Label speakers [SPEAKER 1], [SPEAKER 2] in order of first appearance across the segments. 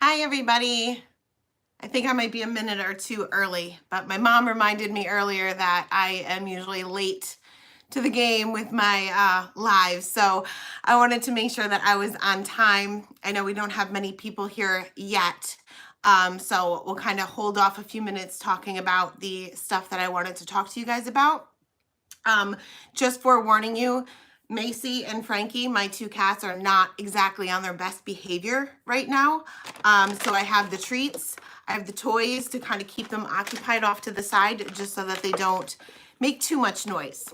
[SPEAKER 1] Hi, everybody. I think I might be a minute or two early, but my mom reminded me earlier that I am usually late to the game with my lives. So I wanted to make sure that I was on time. I know we don't have many people here yet. So we'll kind of hold off a few minutes talking about the stuff that I wanted to talk to you guys about. Just forewarning you, Macy and Frankie, my two cats, are not exactly on their best behavior right now. So I have the treats, I have the toys to kind of keep them occupied off to the side just so that they don't make too much noise.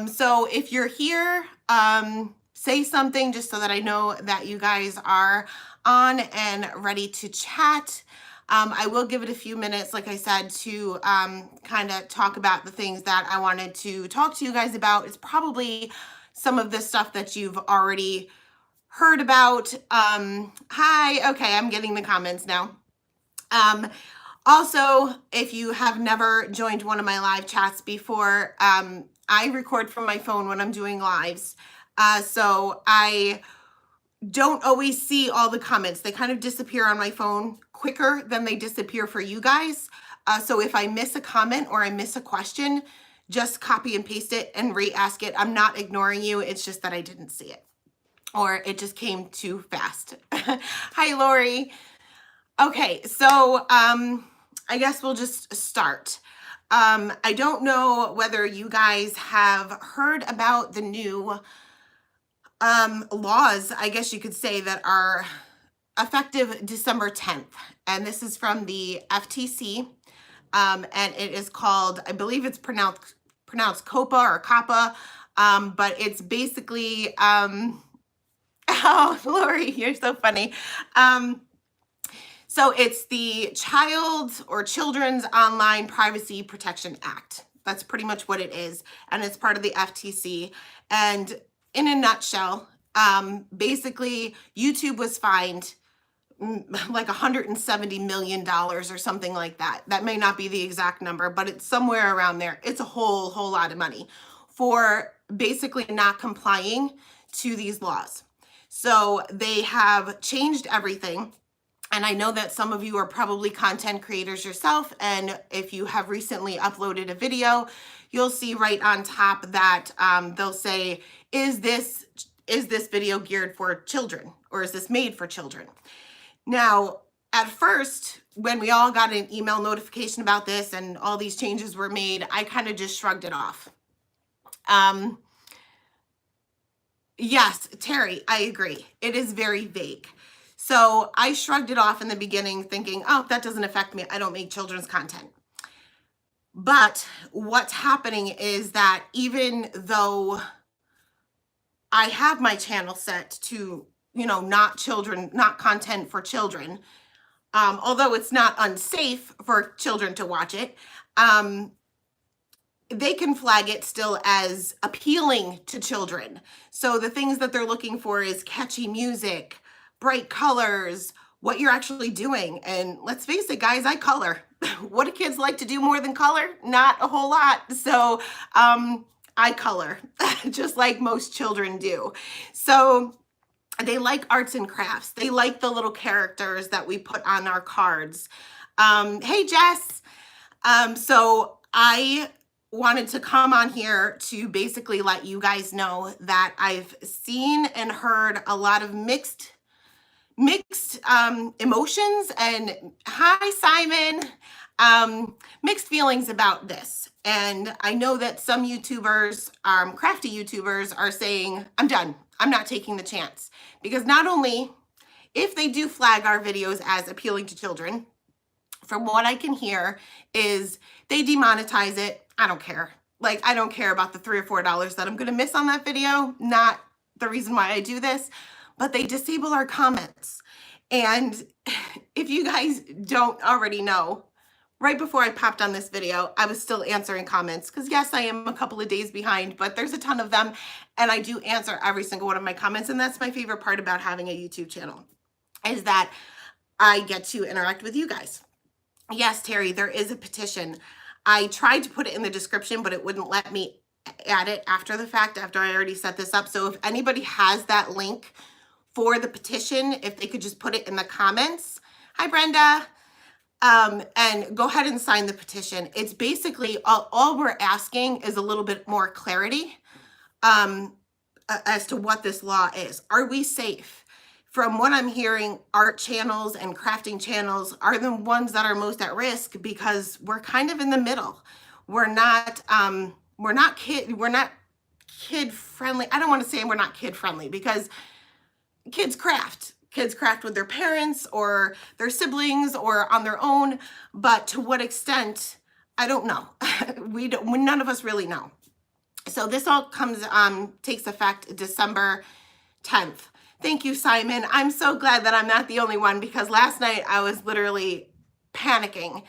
[SPEAKER 1] So if you're here, say something just so that I know that you guys are on and ready to chat. I will give it a few minutes, like I said, to kind of talk about the things that I wanted to talk to you guys about. It's probably some of the stuff that you've already heard about. Hi, okay, I'm getting the comments now. Also, if you have never joined one of my live chats before, I record from my phone when I'm doing lives. So I don't always see all the comments. They kind of disappear on my phone quicker than they disappear for you guys. So if I miss a comment or I miss a question, just copy and paste it and re-ask it. I'm not ignoring you. It's just that I didn't see it or it just came too fast. Hi, Lori. Okay, so I guess we'll just start. I don't know whether you guys have heard about the new laws, I guess you could say, that are effective December 10th. And this is from the FTC. And it is called, I believe it's pronounced COPA or COPPA. But it's basically, oh, Lori, you're so funny. So it's the Child or Children's Online Privacy Protection Act. That's pretty much what it is. And it's part of the FTC. And in a nutshell, basically YouTube was fined like $170 million or something like that. That may not be the exact number, but it's somewhere around there. It's a whole lot of money for basically not complying to these laws. So they have changed everything. And I know that some of you are probably content creators yourself. And if you have recently uploaded a video, you'll see right on top that they'll say, is this video geared for children, or is this made for children? Now, at first, when we all got an email notification about this and all these changes were made, I kind of just shrugged it off. Yes, Terry, I agree. It is very vague. So I shrugged it off in the beginning thinking, oh, that doesn't affect me. I don't make children's content. But what's happening is that even though I have my channel set to, not content for children, although it's not unsafe for children to watch it, they can flag it still as appealing to children. So the things that they're looking for is catchy music, bright colors, what you're actually doing. And let's face it, guys, I color. What do kids like to do more than color? Not a whole lot. So I color, just like most children do. So they like arts and crafts. They like the little characters that we put on our cards. Hey, Jess. So I wanted to come on here to basically let you guys know that I've seen and heard a lot of mixed emotions and hi, Simon, mixed feelings about this. And I know that some YouTubers, crafty YouTubers, are saying, I'm done. I'm not taking the chance. Because not only if they do flag our videos as appealing to children, from what I can hear is they demonetize it. I don't care. Like, I don't care about the $3 or $4 that I'm going to miss on that video. Not the reason why I do this, but they disable our comments. And if you guys don't already know, right before I popped on this video, I was still answering comments because yes, I am a couple of days behind, but there's a ton of them and I do answer every single one of my comments. And that's my favorite part about having a YouTube channel, is that I get to interact with you guys. Yes, Terry, there is a petition. I tried to put it in the description, but it wouldn't let me add it after the fact, after I already set this up. So if anybody has that link for the petition, if they could just put it in the comments. Hi, Brenda. And go ahead and sign the petition. It's basically all we're asking is a little bit more clarity as to what this law is. Are we safe? From what I'm hearing, art channels and crafting channels are the ones that are most at risk because we're kind of in the middle. We're not kid friendly. I don't want to say we're not kid friendly because kids craft with their parents or their siblings or on their own, but to what extent, I don't know. None of us really know. So this all takes effect December 10th. Thank you, Simon. I'm so glad that I'm not the only one because last night I was literally panicking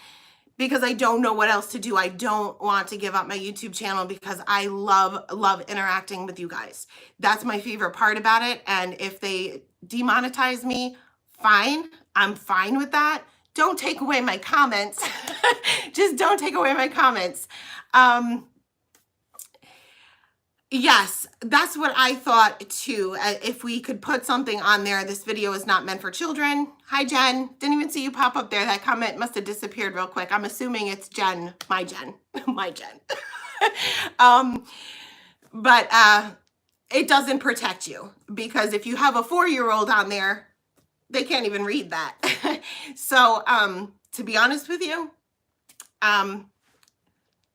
[SPEAKER 1] because I don't know what else to do. I don't want to give up my YouTube channel because I love interacting with you guys. That's my favorite part about it. And if they demonetize me, fine. I'm fine with that. Don't take away my comments. Just don't take away my comments. Yes, that's what I thought too. If we could put something on there, this video is not meant for children. Hi, Jen. Didn't even see you pop up there. That comment must have disappeared real quick. I'm assuming it's Jen, my Jen, my Jen. But it doesn't protect you because if you have a 4-year-old on there, they can't even read that. So to be honest with you,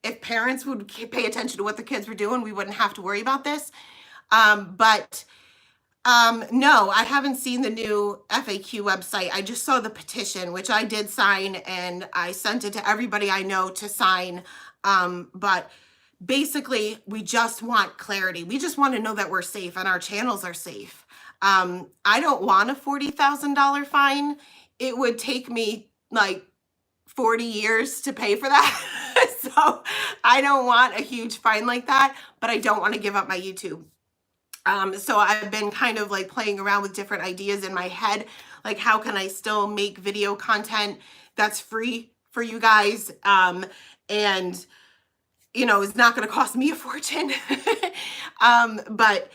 [SPEAKER 1] if parents would pay attention to what the kids were doing, we wouldn't have to worry about this. But no, I haven't seen the new FAQ website. I just saw the petition, which I did sign, and I sent it to everybody I know to sign. But basically, we just want clarity. We just want to know that we're safe and our channels are safe. I don't want a $40,000 fine. It would take me like 40 years to pay for that. So I don't want a huge fine like that, but I don't want to give up my YouTube. So I've been kind of like playing around with different ideas in my head, like how can I still make video content that's free for you guys, and you know, it's not going to cost me a fortune. But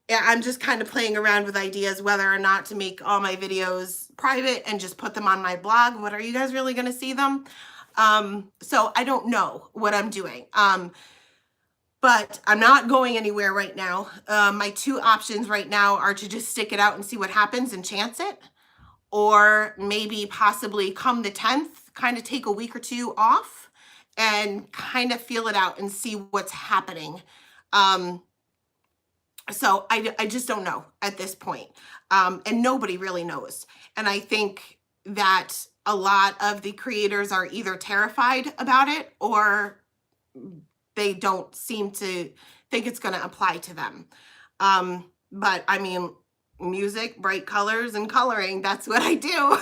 [SPEAKER 1] I'm just kind of playing around with ideas whether or not to make all my videos private and just put them on my blog. What are you guys really going to see them? So I don't know what I'm doing. But I'm not going anywhere right now. My two options right now are to just stick it out and see what happens and chance it, or maybe possibly come the 10th, kind of take a week or two off and kind of feel it out and see what's happening. So I just don't know at this point. And nobody really knows. And I think that a lot of the creators are either terrified about it or they don't seem to think it's going to apply to them. But I mean, music, bright colors, and coloring, that's what I do.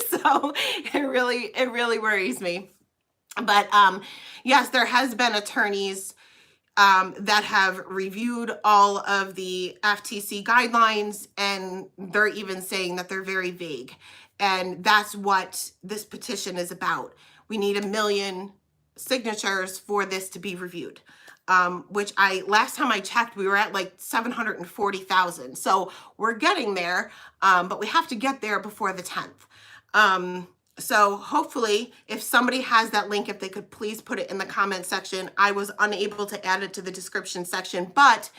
[SPEAKER 1] So it really worries me. But yes, there has been attorneys that have reviewed all of the FTC guidelines, and they're even saying that they're very vague. And that's what this petition is about. We need 1 million signatures for this to be reviewed, which last time I checked, we were at like 740,000. So we're getting there, but we have to get there before the 10th. So hopefully if somebody has that link, if they could please put it in the comment section. I was unable to add it to the description section, but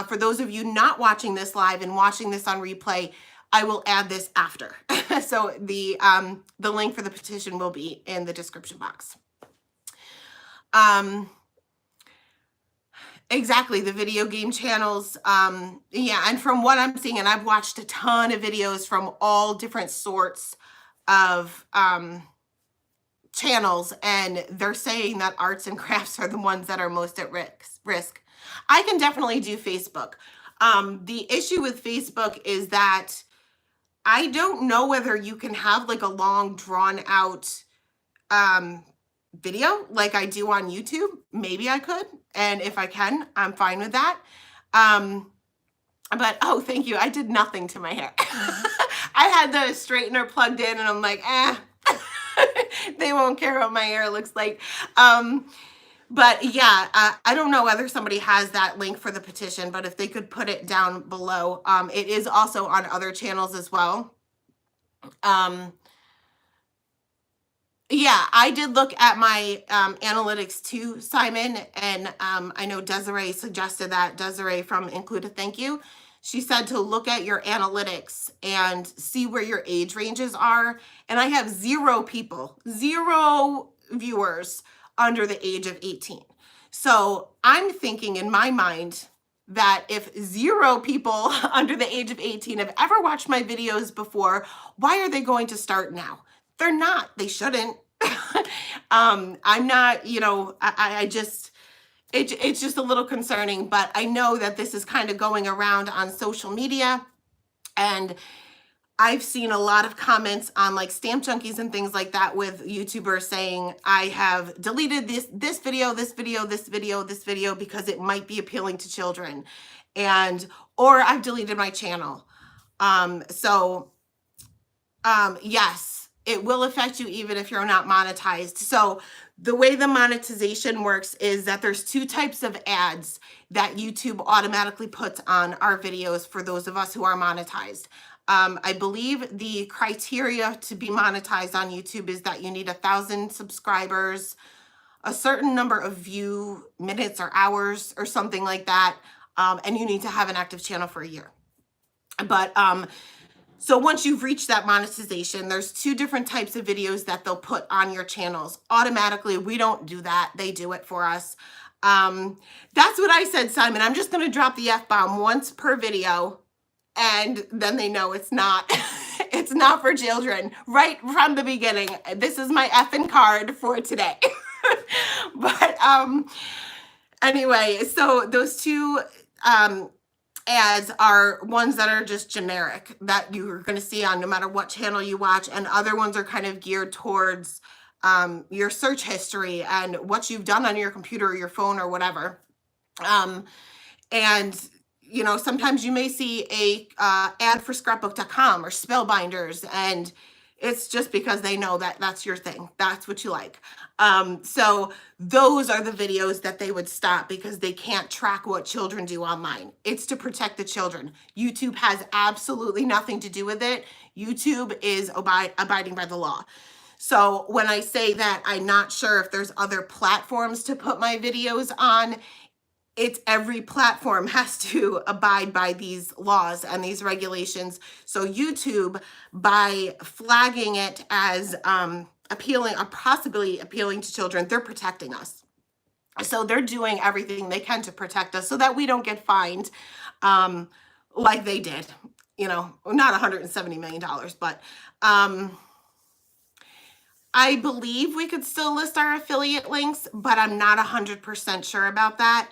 [SPEAKER 1] for those of you not watching this live and watching this on replay, I will add this after. So the link for the petition will be in the description box. Exactly, the video game channels. Yeah, and from what I'm seeing, and I've watched a ton of videos from all different sorts of channels, and they're saying that arts and crafts are the ones that are most at risk. I can definitely do Facebook. The issue with Facebook is that I don't know whether you can have like a long drawn out video like I do on YouTube. Maybe I could, and if I can, I'm fine with that. But oh, thank you. I did nothing to my hair. I had the straightener plugged in, and I'm like, they won't care what my hair looks like. But yeah, I don't know whether somebody has that link for the petition, but if they could put it down below. It is also on other channels as well. Yeah, I did look at my analytics too, Simon, and I know Desiree suggested that. Desiree from Include a Thank You. She said to look at your analytics and see where your age ranges are. And I have 0 people, 0 viewers under the age of 18. So I'm thinking in my mind that if 0 people under the age of 18 have ever watched my videos before, why are they going to start now? They're not. They shouldn't. I'm not, I just, it's just a little concerning, but I know that this is kind of going around on social media, and I've seen a lot of comments on like Stamp Junkies and things like that with YouTubers saying, I have deleted this video because it might be appealing to children, or I've deleted my channel. Yes, it will affect you even if you're not monetized. So the way the monetization works is that there's 2 types of ads that YouTube automatically puts on our videos for those of us who are monetized. I believe the criteria to be monetized on YouTube is that you need 1,000 subscribers, a certain number of view minutes or hours or something like that, and you need to have an active channel for a year. But so once you've reached that monetization, there's 2 different types of videos that they'll put on your channels. Automatically, we don't do that. They do it for us. That's what I said, Simon. I'm just going to drop the F-bomb once per video, and then they know it's not. It's not for children. Right from the beginning. This is my effing card for today. But anyway, so those 2 ads are ones that are just generic that you're going to see on no matter what channel you watch, and other ones are kind of geared towards your search history and what you've done on your computer or your phone or whatever. And sometimes you may see a ad for scrapbook.com or Spellbinders, and it's just because they know that that's your thing. That's what you like. So those are the videos that they would stop because they can't track what children do online. It's to protect the children. YouTube has absolutely nothing to do with it. YouTube is abiding by the law. So when I say that I'm not sure if there's other platforms to put my videos on, it's every platform has to abide by these laws and these regulations. So YouTube, by flagging it as appealing or possibly appealing to children, they're protecting us. So they're doing everything they can to protect us so that we don't get fined like they did. Not $170 million, but I believe we could still list our affiliate links, but I'm not 100% sure about that.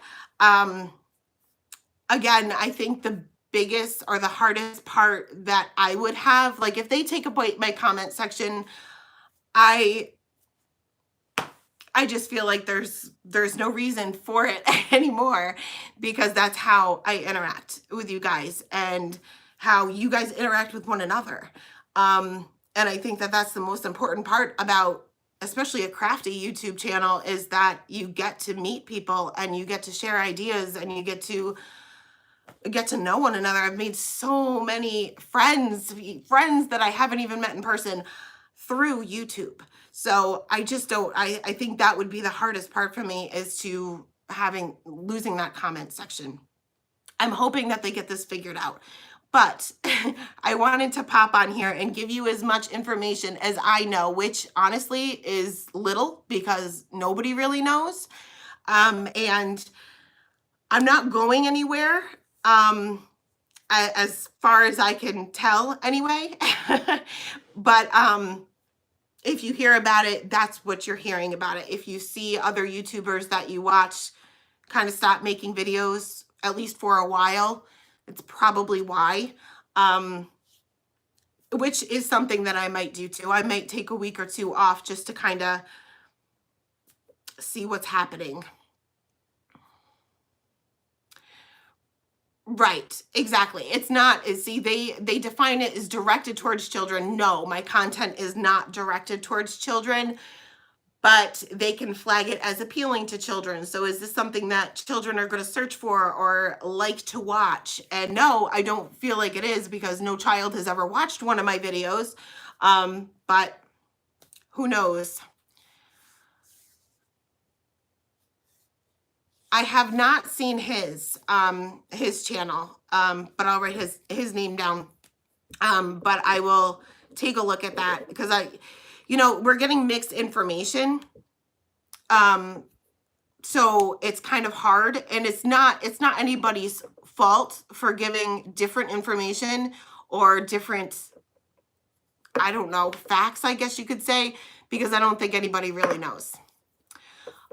[SPEAKER 1] Again, I think the biggest or the hardest part that I would have, like if they take away my comment section, I just feel like there's no reason for it anymore, because that's how I interact with you guys and how you guys interact with one another. And I think that that's the most important part about especially a crafty YouTube channel, is that you get to meet people and you get to share ideas and you get to know one another. I've made so many friends that I haven't even met in person through YouTube. So I just don't, I think that would be the hardest part for me, is to losing that comment section. I'm hoping that they get this figured out. But I wanted to pop on here and give you as much information as I know, which honestly is little because nobody really knows. And I'm not going anywhere, as far as I can tell anyway. But if you hear about it, that's what you're hearing about it. If you see other YouTubers that you watch kind of stop making videos, at least for a while, it's probably why, which is something that I might do too. I might take a week or 2 off just to kind of see what's happening. Right, exactly. It's not, see, they define it as directed towards children. No, my content is not directed towards children, but they can flag it as appealing to children. So is this something that children are going to search for or like to watch? And no, I don't feel like it is, because no child has ever watched one of my videos. But who knows? I have not seen his channel, but I'll write his name down. But I will take a look at that, because we're getting mixed information. So it's kind of hard, and it's not anybody's fault for giving different information or different, I don't know, facts, I guess you could say, because I don't think anybody really knows.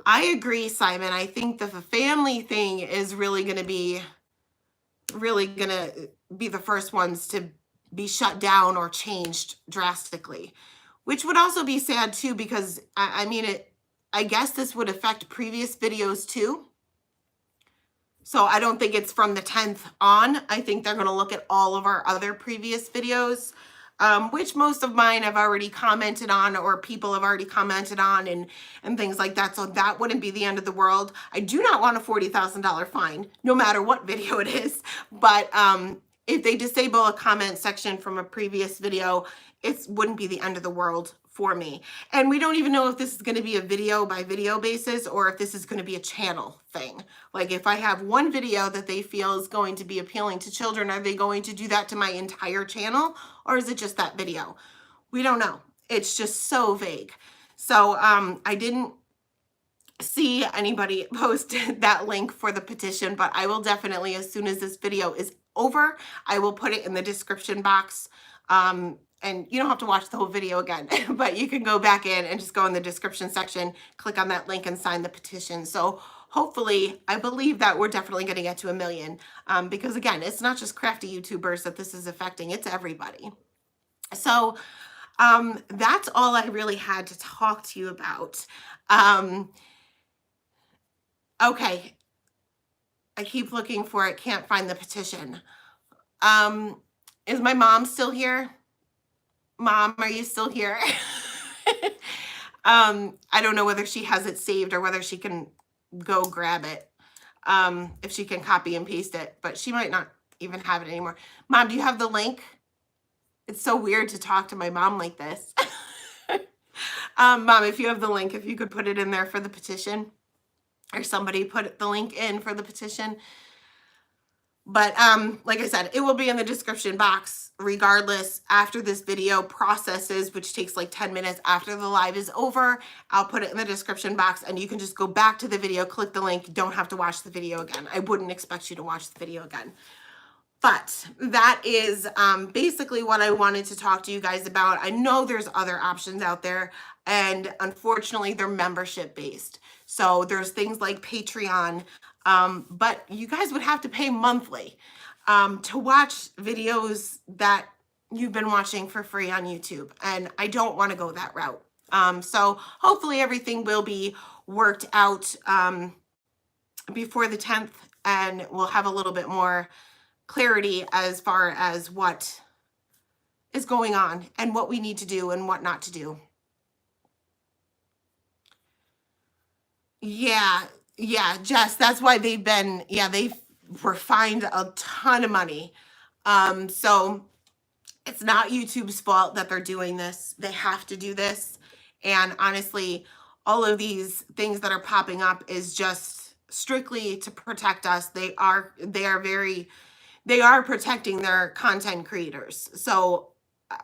[SPEAKER 1] I agree, Simon. I think the family thing is really going to be the first ones to be shut down or changed drastically, which would also be sad too, because I guess this would affect previous videos too. So I don't think it's from the 10th on. I think they're going to look at all of our other previous videos, which most of mine I've already commented on, or people have already commented on, and things like that. So that wouldn't be the end of the world. I do not want a $40,000 fine, no matter what video it is. But if they disable a comment section from a previous video, it wouldn't be the end of the world for me. And we don't even know if this is going to be a video by video basis, or if this is going to be a channel thing. Like, if I have one video that they feel is going to be appealing to children, are they going to do that to my entire channel, or is it just that video? We don't know. It's just so vague. So I didn't see anybody post that link for the petition, but I will definitely, as soon as this video is over, I will put it in the description box. And you don't have to watch the whole video again, but you can go back in and just go in the description section, click on that link, and sign the petition. So hopefully, I believe that we're definitely going to get to 1 million, because again, it's not just crafty YouTubers that this is affecting, it's everybody. So that's all I really had to talk to you about. Okay, I keep looking for it, can't find the petition. Is my mom still here? Mom, are you still here? I don't know whether she has it saved or whether she can go grab it, if she can copy and paste it, but she might not even have it anymore. Mom, do you have the link? It's so weird to talk to my mom like this. Mom, if you have the link, if you could put it in there for the petition, or somebody put the link in for the petition. But like I said, it will be in the description box regardless. After this video processes, which takes like 10 minutes after the live is over, I'll put it in the description box, and you can just go back to the video, click the link. You don't have to watch the video again. I wouldn't expect you to watch the video again. But that is basically what I wanted to talk to you guys about. I know there's other options out there, and unfortunately they're membership based. So there's things like Patreon, but you guys would have to pay monthly to watch videos that you've been watching for free on YouTube. And I don't want to go that route. So hopefully everything will be worked out before the 10th, and we'll have a little bit more clarity as far as what is going on and what we need to do and what not to do. Yeah, Jess, that's why they were fined a ton of money. So it's not YouTube's fault that they're doing this. They have to do this. And honestly, all of these things that are popping up is just strictly to protect us. They are protecting their content creators. So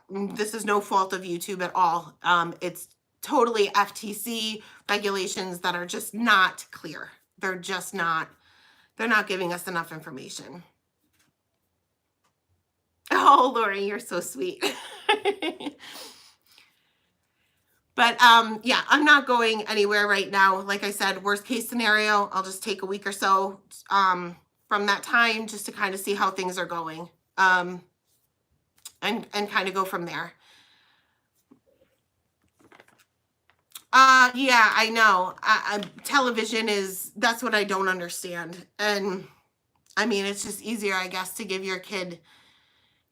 [SPEAKER 1] this is no fault of YouTube at all. It's totally FTC regulations that are just not clear. They're not giving us enough information. Oh, Lori, you're so sweet. But yeah, I'm not going anywhere right now. Like I said, worst case scenario, I'll just take a week or so from that time just to kind of see how things are going, and kind of go from there. Yeah, I know. Television that's what I don't understand. And I mean, it's just easier, I guess, to give your kid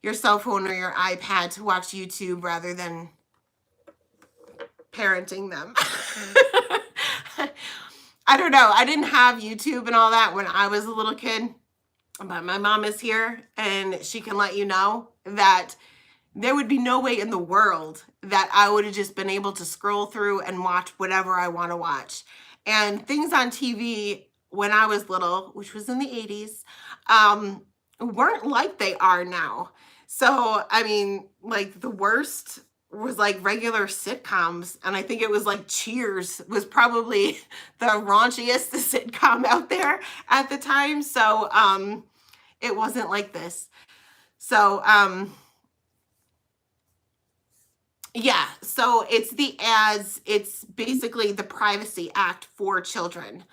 [SPEAKER 1] your cell phone or your iPad to watch YouTube rather than parenting them. I don't know. I didn't have YouTube and all that when I was a little kid, but my mom is here and she can let you know that there would be no way in the world that I would have just been able to scroll through and watch whatever I want to watch. And things on TV when I was little, which was in the 80s, weren't like they are now. So, I mean, like the worst was like regular sitcoms. And I think it was like Cheers was probably the raunchiest sitcom out there at the time. So, it wasn't like this. So, yeah, so it's the ads, it's basically the Privacy Act for children.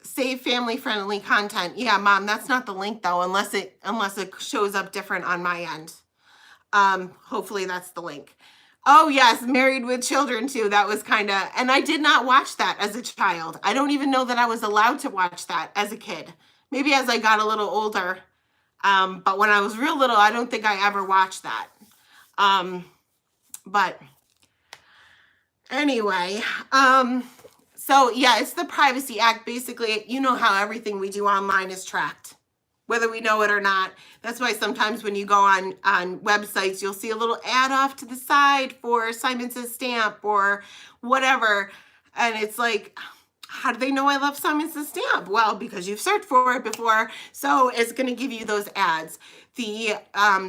[SPEAKER 1] Save family-friendly content. Yeah, Mom, that's not the link though, unless it shows up different on my end. Hopefully that's the link. Oh yes, Married with Children too. That was kind of, and I did not watch that as a child. I don't even know that I was allowed to watch that as a kid. Maybe as I got a little older. But when I was real little, I don't think I ever watched that. But anyway, so yeah, it's the Privacy Act. Basically, you know how everything we do online is tracked, whether we know it or not. That's why sometimes when you go on websites, you'll see a little ad off to the side for Simon Says Stamp or whatever. And it's like, how do they know I love Simon Says Stamp? Well, because you've searched for it before. So it's going to give you those ads. The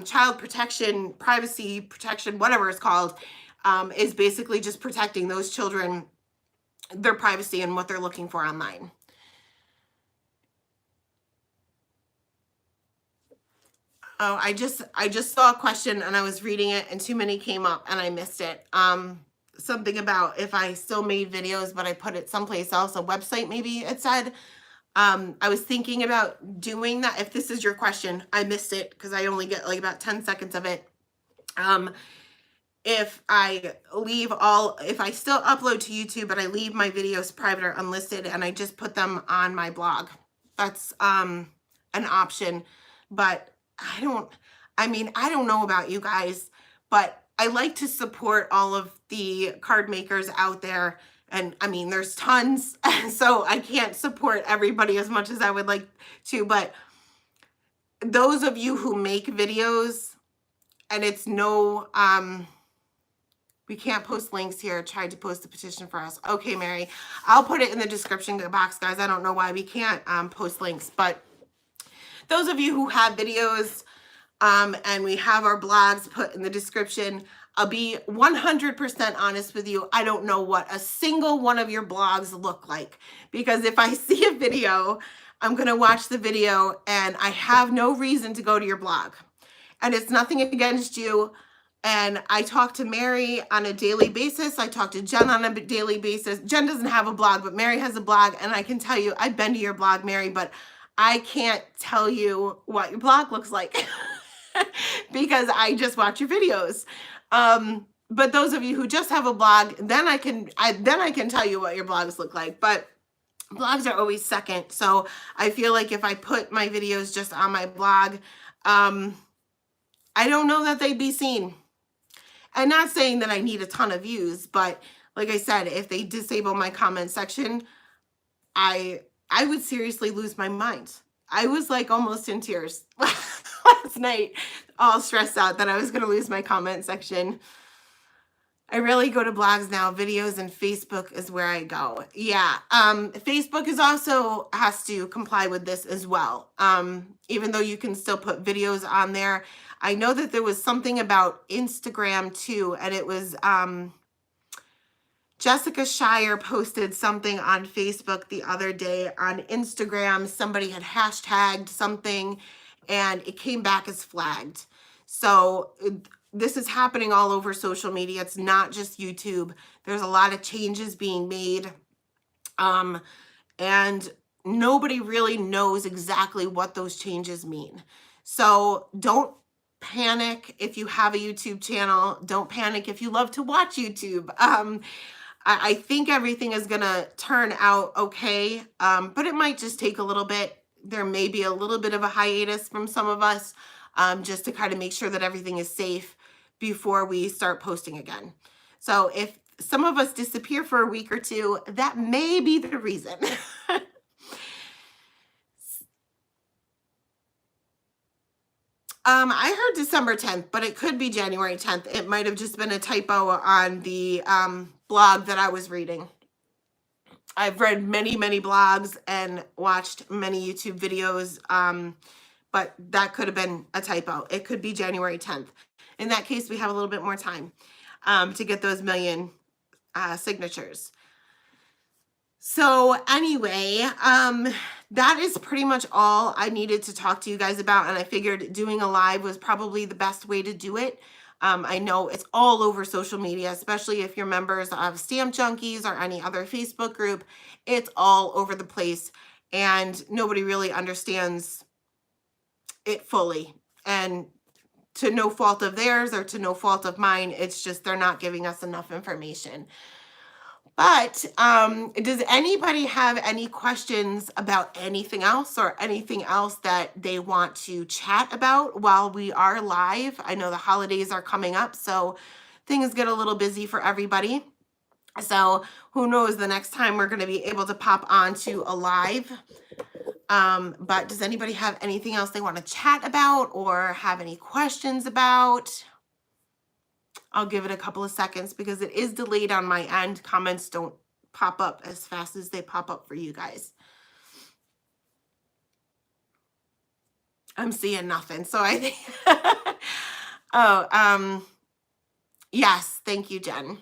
[SPEAKER 1] child protection, privacy protection, whatever it's called, is basically just protecting those children, their privacy and what they're looking for online. Oh, I just saw a question and I was reading it and too many came up and I missed it. Something about if I still made videos, but I put it someplace else, a website maybe it said. I was thinking about doing that. If this is your question, I missed it because I only get like about 10 seconds of it. If I still upload to YouTube, but I leave my videos private or unlisted and I just put them on my blog, that's an option. But I don't know about you guys, but I like to support all of the card makers out there. And I mean, there's tons, so I can't support everybody as much as I would like to, but those of you who make videos and it's no, we can't post links here. Tried to post a petition for us. Okay, Mary, I'll put it in the description box, guys. I don't know why we can't post links, but those of you who have videos and we have our blogs put in the description, I'll be 100% honest with you. I don't know what a single one of your blogs look like, because if I see a video, I'm going to watch the video and I have no reason to go to your blog. And it's nothing against you. And I talk to Mary on a daily basis. I talk to Jen on a daily basis. Jen doesn't have a blog, but Mary has a blog. And I can tell you, I've been to your blog, Mary, but I can't tell you what your blog looks like because I just watch your videos. But those of you who just have a blog, then I can tell you what your blogs look like. But blogs are always second. So I feel like if I put my videos just on my blog, I don't know that they'd be seen. I'm not saying that I need a ton of views, but like I said, if they disable my comment section, I would seriously lose my mind. I was like almost in tears last night, all stressed out that I was going to lose my comment section. I really go to blogs now. Videos and Facebook is where I go. Yeah. Facebook is also has to comply with this as well. Even though you can still put videos on there. I know that there was something about Instagram too, and it was Jessica Shire posted something on Facebook the other day. On Instagram, somebody had hashtagged something and it came back as flagged. So this is happening all over social media. It's not just YouTube. There's a lot of changes being made. And nobody really knows exactly what those changes mean. So don't panic if you have a YouTube channel. Don't panic if you love to watch YouTube. I think everything is going to turn out okay, but it might just take a little bit. There may be a little bit of a hiatus from some of us just to kind of make sure that everything is safe, before we start posting again. So if some of us disappear for a week or two, that may be the reason. I heard December 10th, but it could be January 10th. It might have just been a typo on the blog that I was reading. I've read many, many blogs and watched many YouTube videos, but that could have been a typo. It could be January 10th. In that case, we have a little bit more time to get those million signatures. So anyway, that is pretty much all I needed to talk to you guys about, and I figured doing a live was probably the best way to do it. I know it's all over social media, especially if you're members of Stamp Junkies or any other Facebook group. It's all over the place, and nobody really understands it fully. And to no fault of theirs or to no fault of mine, it's just they're not giving us enough information. But does anybody have any questions about anything else or anything else that they want to chat about while we are live? I know the holidays are coming up, so things get a little busy for everybody. So who knows the next time we're going to be able to pop onto a live. But does anybody have anything else they want to chat about or have any questions about? I'll give it a couple of seconds because it is delayed on my end. Comments don't pop up as fast as they pop up for you guys. I'm seeing nothing. So I think, oh, yes, thank you, Jen.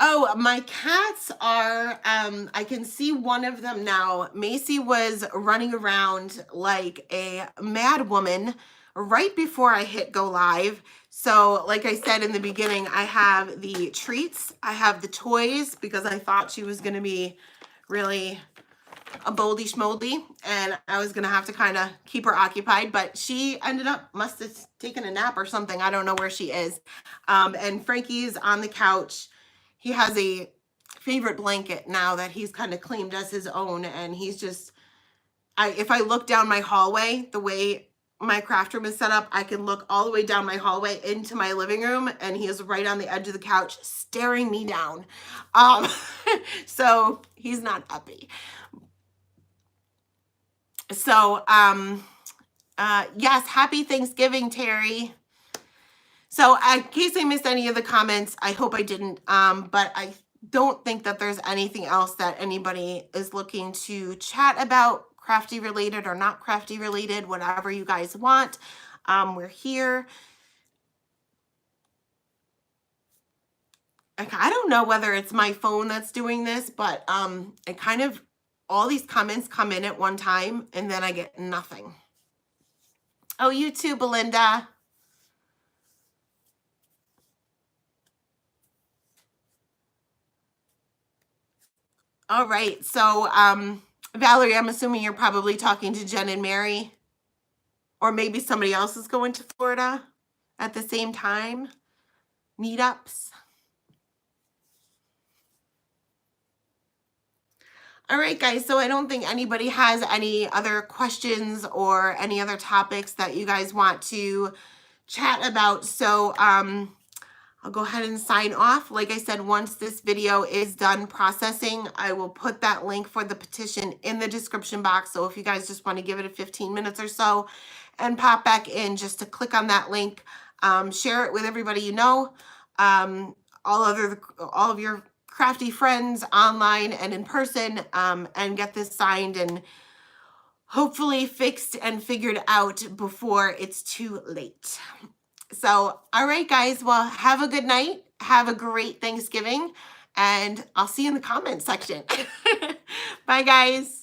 [SPEAKER 1] Oh, my cats are, I can see one of them now. Macy was running around like a mad woman right before I hit go live. So like I said in the beginning, I have the treats, I have the toys because I thought she was going to be really a boldy schmoldy and I was going to have to kind of keep her occupied, but she ended up, must have taken a nap or something. I don't know where she is. And Frankie's on the couch. He has a favorite blanket now that he's kind of claimed as his own. And he's just, if I look down my hallway, the way my craft room is set up, I can look all the way down my hallway into my living room and he is right on the edge of the couch staring me down. So he's not happy. So, yes, happy Thanksgiving, Terry. So in case I missed any of the comments, I hope I didn't, but I don't think that there's anything else that anybody is looking to chat about, crafty related or not crafty related, whatever you guys want. We're here. I don't know whether it's my phone that's doing this, but it kind of, all these comments come in at one time and then I get nothing. Oh, you too, Belinda. All right. So, Valerie, I'm assuming you're probably talking to Jen and Mary, or maybe somebody else is going to Florida at the same time. Meetups. All right, guys. So I don't think anybody has any other questions or any other topics that you guys want to chat about. So, I'll go ahead and sign off. Like I said, once this video is done processing, I will put that link for the petition in the description box. So if you guys just want to give it a 15 minutes or so and pop back in just to click on that link, share it with everybody you know, all of your crafty friends online and in person, and get this signed and hopefully fixed and figured out before it's too late. So, all right, guys. Well, have a good night. Have a great Thanksgiving. And I'll see you in the comments section. Bye, guys.